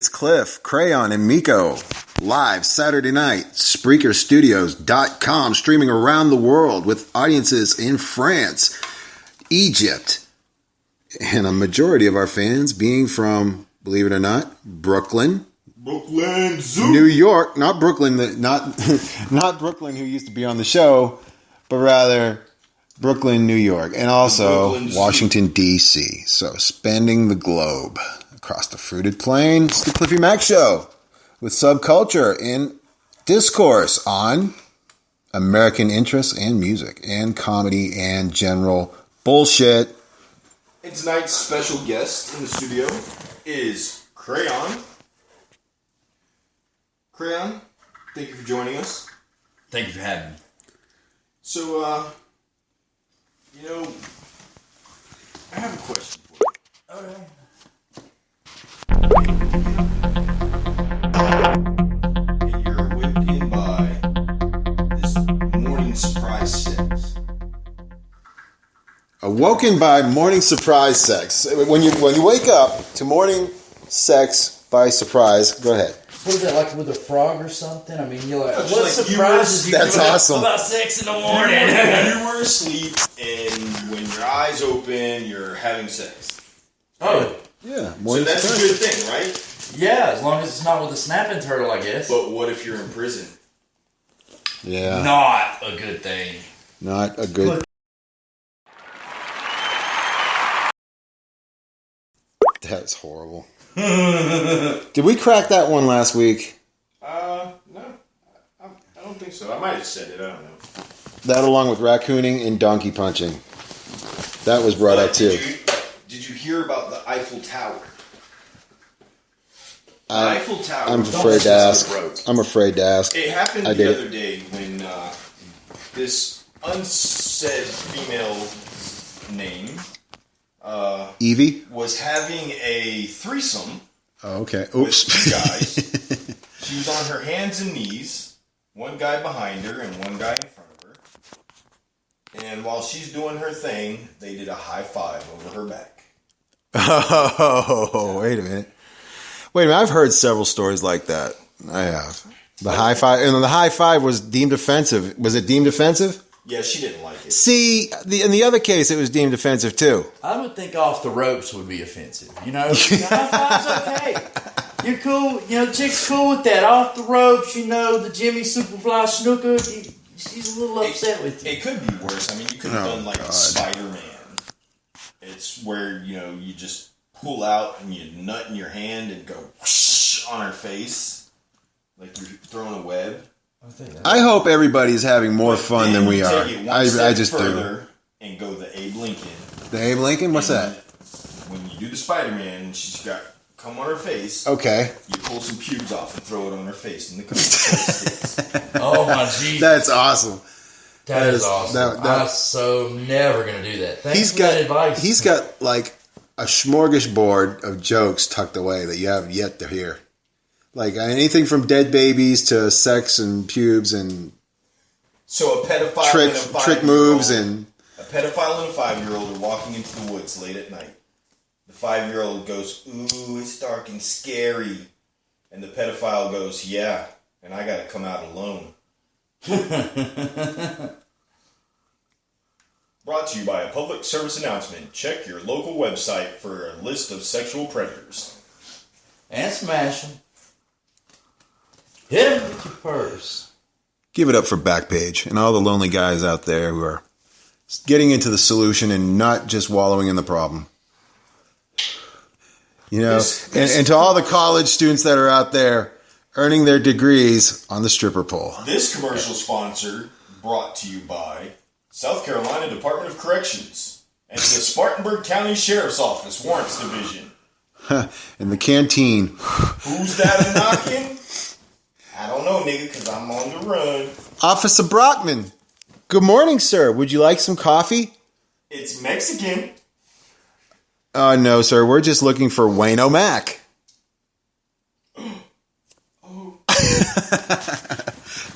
It's Cliff, Crayon, and Miko. Live Saturday night, SpreakerStudios.com, streaming around the world with audiences in France, Egypt, and a majority of our fans being from, believe it or not, Brooklyn, New York, not Brooklyn, not Brooklyn who used to be on the show, but rather Brooklyn, New York, and also Washington, D.C. So spanning the globe. Across the fruited plain, it's the Cliffy Mac Show with subculture and discourse on American interests and music and comedy and general bullshit. And tonight's special guest in the studio is Crayon. Crayon, thank you for joining us. Thank you for having me. So, I have a question for you. Okay. You're awakened by this morning surprise sex. Awoken by morning surprise sex. When you wake up to morning sex by surprise, go ahead. What is that, like with a frog or something? I mean, you're like, No, just what like surprises you? That's awesome. About 6 in the morning. You were asleep, and when your eyes open, you're having sex. Oh, Yeah, So morning that's a surprise. good thing, right? yeah, as long as it's not with a snapping turtle, I guess. But what if you're in prison? Yeah, Not a good thing. not a good. That's horrible. Did we crack that one last week? No. I don't think so. I might have said it. I don't know. That along with raccooning and donkey punching. That was brought up too. Did you hear about the Eiffel Tower? The I- Eiffel Tower. I'm Don't afraid to listen ask. Broke. I'm afraid to ask. It happened I the did. other day when this unsaid female name Evie? was having a threesome Oh, okay. with Oops. two guys. She was on her hands and knees, one guy behind her and one guy in front of her. And while she's doing her thing, they did a high five over her back. Oh, wait a minute. Wait a minute. I've heard several stories like that. I have. The high five, and the high five was deemed offensive. Was it deemed offensive? Yeah, she didn't like it. See, in the other case, it was deemed offensive too. I would think off the ropes would be offensive. You know, high five's okay. You're cool. You know, chick's cool with that. Off the ropes, you know, the Jimmy Superfly Snooker. She's a little upset with you. It could be worse. I mean, you could have done like Spider-Man. It's where, you just pull out and you nut in your hand and go whoosh on her face. Like you're throwing a web. I hope everybody's having more fun than we are. Take it one I step just do. further and go the Abe Lincoln. The Abe Lincoln? What's that? When you do the Spider-Man, she's got cum on her face. Okay. You pull some pubes off and throw it on her face, and the cum sticks. Oh my Jesus. That's awesome. that is awesome. that- I'm so never going to do that. Thanks He's for got that advice. He's got like a smorgasbord of jokes tucked away that you have yet to hear. Like anything from dead babies to sex and pubes and So a pedophile trick and a 5-year-old, trick moves and a pedophile and a 5-year-old are walking into the woods late at night. The 5-year-old goes, "Ooh, it's dark and scary," and the pedophile goes, "Yeah, and I got to come out alone." Brought to you by a public service announcement. Check your local website for a list of sexual predators. And smash them. Hit him with your purse. give it up for Backpage and all the lonely guys out there who are getting into the solution and not just wallowing in the problem. You know, and to all the college students that are out there earning their degrees on the stripper pole. This commercial sponsor brought to you by South Carolina Department of Corrections and the Spartanburg County Sheriff's Office Warrants Division. In the canteen. Who's that a knocking? I don't know, nigga, because I'm on the run. Officer Brockman. Good morning, sir. Would you like some coffee? It's Mexican. No, sir. We're just looking for Wayne O'Mac.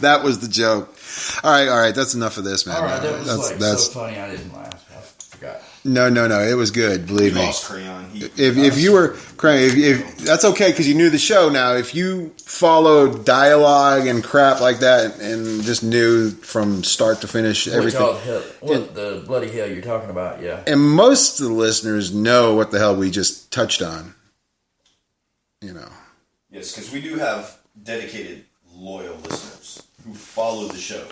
That was the joke. All right. That's enough of this, man. All right, that was that's so funny I didn't laugh. I forgot. No. It was good. Believe We me. lost Crayon. If you were crying, if that's okay because you knew the show. Now, if you followed dialogue and crap like that and just knew from start to finish everything, What the bloody hell you're talking about? Yeah. and most of the listeners know what the hell we just touched on. You know. Yes, because we do have dedicated, loyal listeners who follow the show.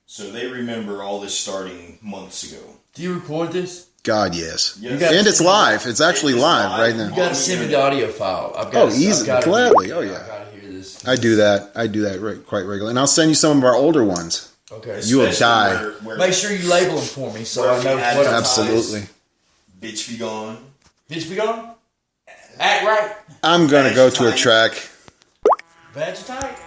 So they remember all this starting months ago. Do you record this? God, yes. Yes. And it's live. It's actually It is live live. right now. You got to send me the audio file. I've Oh, got easy. I've gotta Gladly. hear, Oh, yeah. I've got to hear this. I do that. Quite regularly. And I'll send you some of our older ones. Okay. You will Especially die. where Make sure you label them for me so Where I know we what I'm advertise. Absolutely. Bitch Be Gone. Bitch be gone? Act right. I'm going to go to a track. Vagitight?